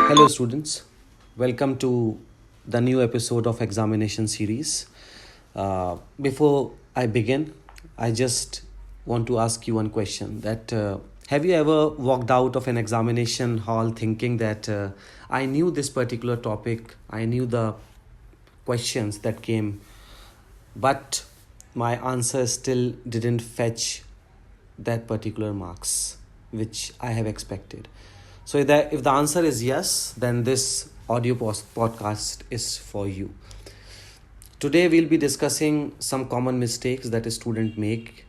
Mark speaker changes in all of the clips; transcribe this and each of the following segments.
Speaker 1: Hello, students. Welcome to the new episode of examination series. Before I begin, I just want to ask you one question. That have you ever walked out of an examination hall thinking that I knew this particular topic, I knew the questions that came, but my answer still didn't fetch that particular marks which I have expected. So if the answer is yes, then this audio podcast is for you. Today we'll be discussing some common mistakes that a student make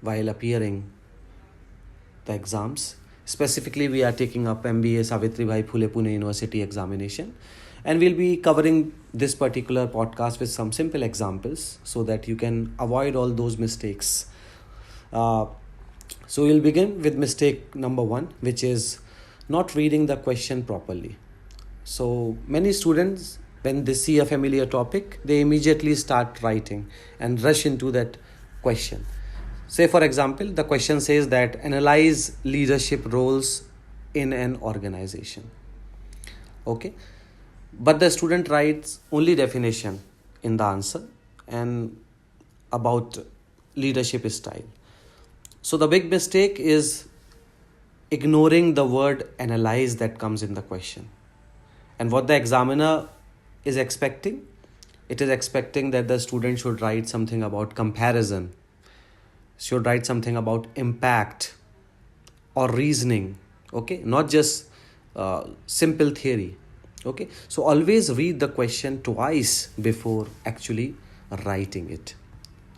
Speaker 1: while appearing the exams. Specifically, we are taking up MBA Savitribai Phule Pune University examination, and we'll be covering this particular podcast with some simple examples so that you can avoid all those mistakes. So we'll begin with mistake number one, which is not reading the question properly. So many students, when they see a familiar topic, they immediately start writing and rush into that question. Say, for example, the question says that analyze leadership roles in an organization. Okay. But the student writes only definition in the answer and about leadership style. So the big mistake is ignoring the word analyze that comes in the question. And what the examiner is expecting, it is expecting that the student should write something about comparison, should write something about impact or reasoning, okay, not just simple theory. Okay, so always read the question twice before actually writing it.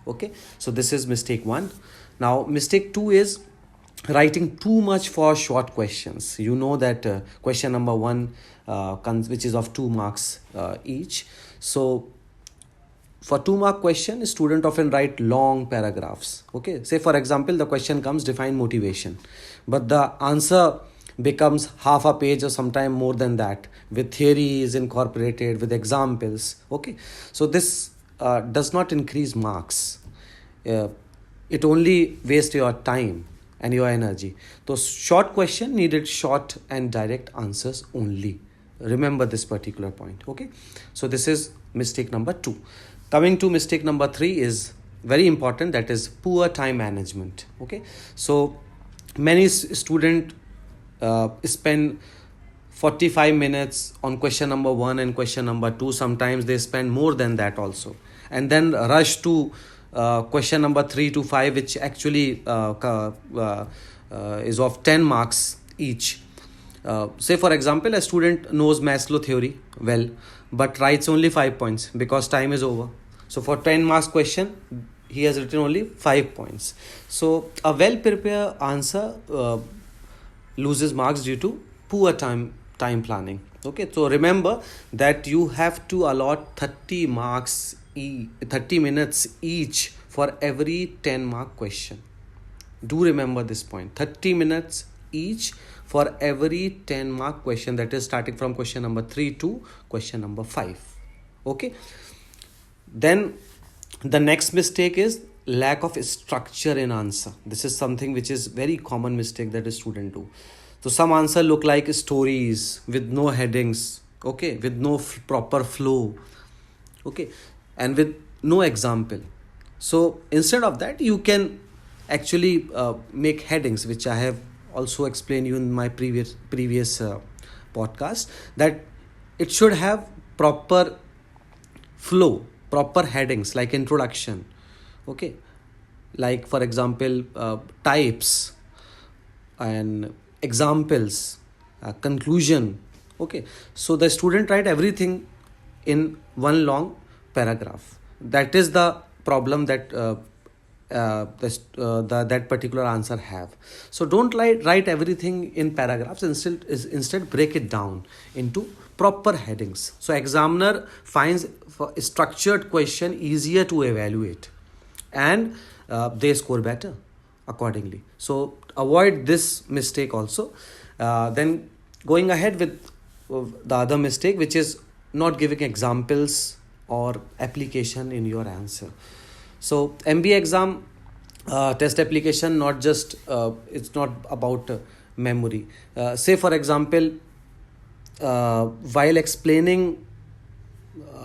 Speaker 1: Okay, so this is mistake one. Now mistake two is writing too much for short questions. You know that question number one which is of 2 marks each. So for 2-mark question, a student often write long paragraphs. Okay, say for example the question comes define motivation, but the answer becomes half a page or sometime more than that, with theories incorporated, with examples. Okay, so this does not increase marks. It only wastes your time and your energy. So short question needed short and direct answers only. Remember this particular point. Okay, so this is mistake number 2. Coming to mistake number 3 is very important, that is poor time management. Okay, so many students spend 45 minutes on question number 1 and question number 2. Sometimes they spend more than that also, and then rush to question number 3 to 5, which actually is of 10 marks each. Say for example, a student knows Maslow theory well, but writes only 5 points because time is over. So for 10 marks question, he has written only 5 points. So a well prepared answer loses marks due to poor time planning. Okay, so remember that you have to allot 30 minutes each for every 10-mark question. Do remember this point, 30 minutes each for every 10-mark question, that is starting from question number 3 to question number 5. Okay, then the next mistake is lack of structure in answer. This is something which is very common mistake that a student do. So some answer look like stories with no headings, okay, with no proper flow, okay, and with no example. So instead of that, you can actually make headings, which I have also explained you in my previous podcast, that it should have proper flow, proper headings like introduction, okay, like for example types and examples, conclusion. Okay, so the student write everything in one long paragraph. That is the problem that that particular answer have. So don't write everything in paragraphs. Instead break it down into proper headings. So examiner finds for a structured question easier to evaluate, and they score better accordingly. So avoid this mistake also. Then going ahead with the other mistake, which is not giving examples or application in your answer. So MBA exam test application, not just it's not about memory. Say for example, while explaining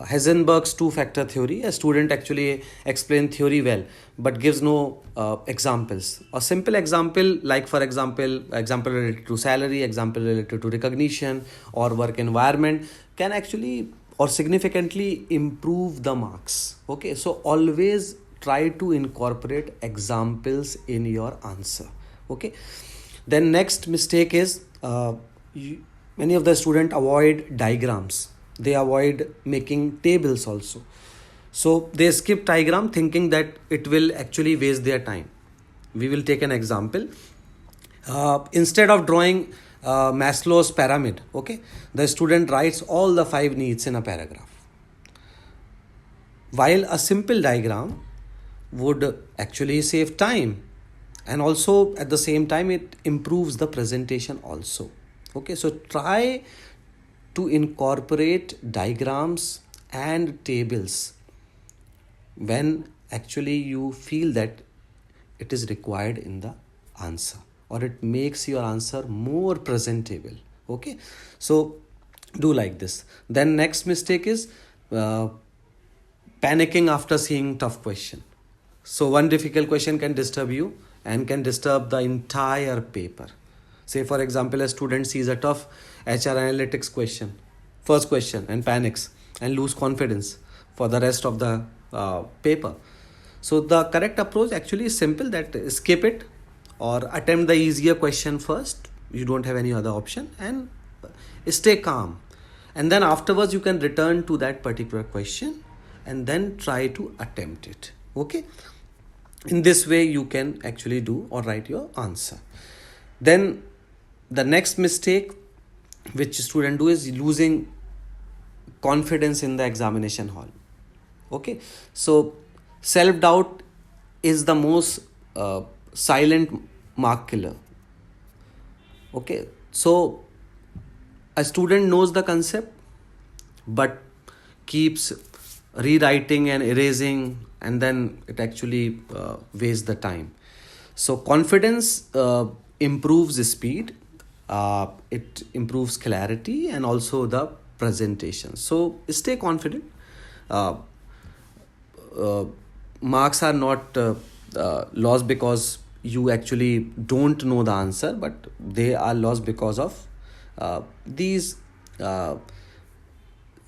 Speaker 1: Heisenberg's two-factor theory, a student actually explains theory well, but gives no examples. A simple example, like for example related to salary, example related to recognition or work environment, can actually or significantly improve the marks. Okay, so always try to incorporate examples in your answer. Okay, then next mistake is many of the students avoid diagrams. They avoid making tables also. So they skip diagram thinking that it will actually waste their time. We will take an example. Instead of drawing Maslow's pyramid, okay, the student writes all the 5 needs in a paragraph. While a simple diagram would actually save time, and also at the same time it improves the presentation also. Okay, so try to incorporate diagrams and tables when actually you feel that it is required in the answer, or it makes your answer more presentable. Okay, so do like this. Then next mistake is panicking after seeing tough question. So one difficult question can disturb you and can disturb the entire paper. Say for example, a student sees a tough HR analytics question, first question, and panics and lose confidence for the rest of the paper. So the correct approach actually is simple, that skip it or attempt the easier question first. You don't have any other option, and stay calm. And then afterwards you can return to that particular question and then try to attempt it. Okay, in this way you can actually do or write your answer. Then the next mistake which student do is losing confidence in the examination hall. Okay, so self-doubt is the most silent mark killer. Okay, so a student knows the concept but keeps rewriting and erasing, and then it actually wastes the time. So confidence improves speed, it improves clarity, and also the presentation. So stay confident. uh, Marks are not lost because you actually don't know the answer, but they are lost because of these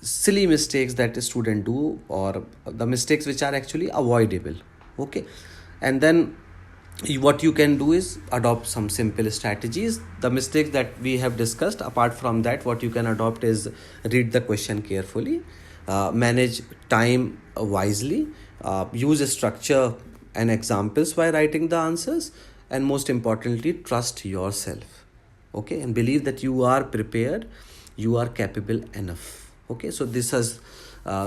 Speaker 1: silly mistakes that a student do, or the mistakes which are actually avoidable. Okay, and then what you can do is adopt some simple strategies. The mistakes that we have discussed, apart from that, what you can adopt is read the question carefully, manage time wisely, use structure and examples while writing the answers, and most importantly, trust yourself. Okay, and believe that you are prepared, you are capable enough. Okay, so this is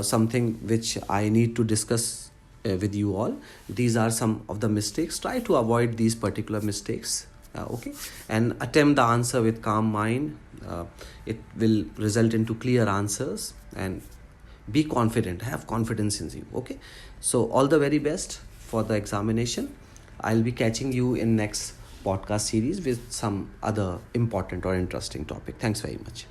Speaker 1: something which I need to discuss with you all. These are some of the mistakes. Try to avoid these particular mistakes. Okay, and attempt the answer with calm mind. It will result into clear answers, and be confident, have confidence in you. Okay, so all the very best for the examination. I'll be catching you in next podcast series with some other important or interesting topic. Thanks very much.